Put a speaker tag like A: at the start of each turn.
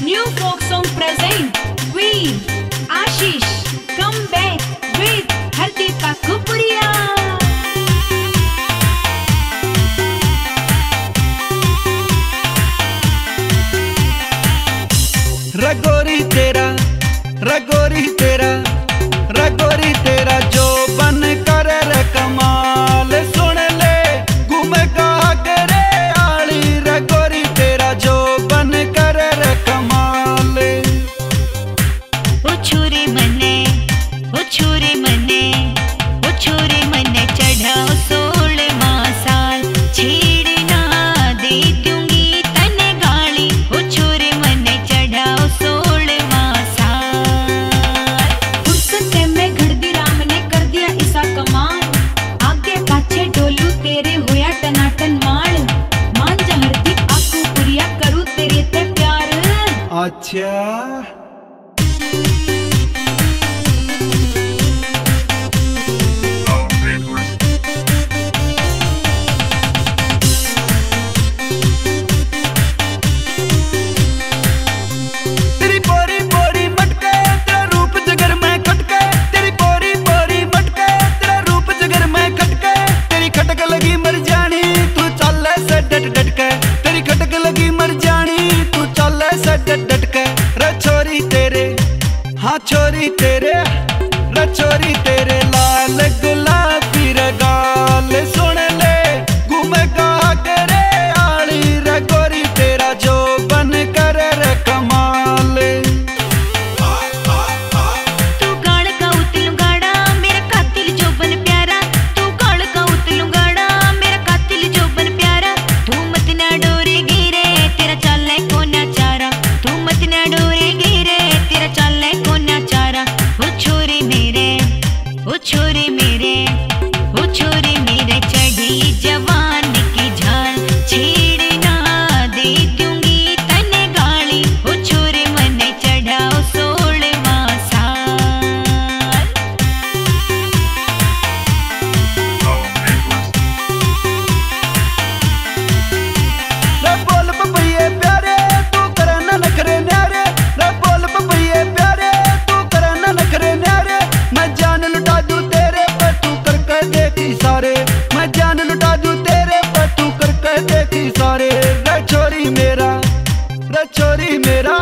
A: New folk song present Queen Ashish come back with Hardeepa Kupuria.
B: रगोरी तेरा रगोरी तेरा रगोरी तेरा जो बन कर रे कमाल सुन ले घूमेगा करे आली रगोरी तेरा जो बन कर रे कमाल।
C: ओ छोरे मने ओ छोरे मने ओ छोरे मने चढ़ाओ 16वां साल छेड़ना दे दूंगी तने गाली। ओ छोरे मने चढ़ाओ 16वां साल।
A: फुर्सत में घड़दी राम ने कर दिया ऐसा कमाल आगे पाछे डोलू तेरे होया टनाटन माल मान जा हरदीप आकू पुरिया करूँ तेरे ते प्यार।
B: अच्छा हाँ छोरी तेरे रछोरी तेरे लाल गुलाबी रगाल सुन ले घूमेगा करे आली रगोरी तेरा जो बन कर रे कमाल।
C: तू गाड़ का उतलूंगाड़ा मेरा कातिल जो बन प्यारा। तू गाड़ का उतलूंगाड़ा मेरा कातिल जो बन प्यारा। तू मत ना डोरे गिरे तेरा चाले को ना चारा। तू मत ना डोरे गिरे तेरा चाले को ना चारा। ओ छोरे मेरे ओ छोरे मेरे ओ छोरे मेरे चढ़ी जवान की झाल छेड़ना दे दूंगी तने गाली। ओ छोरे मने चढ़ाओ 16वां साल।
B: रे बोल पपैये प्यारे तू करे ना नखरे न्यारे। रे बोल पपैये प्यारे तू करे ना नखरे न्यारे। मैं जान लुटा दूं तेरे पर तू करके देखी सारे। मैं जान लुटा दूं तेरे पर तू करके देखी सारे। रे छोरी मेरा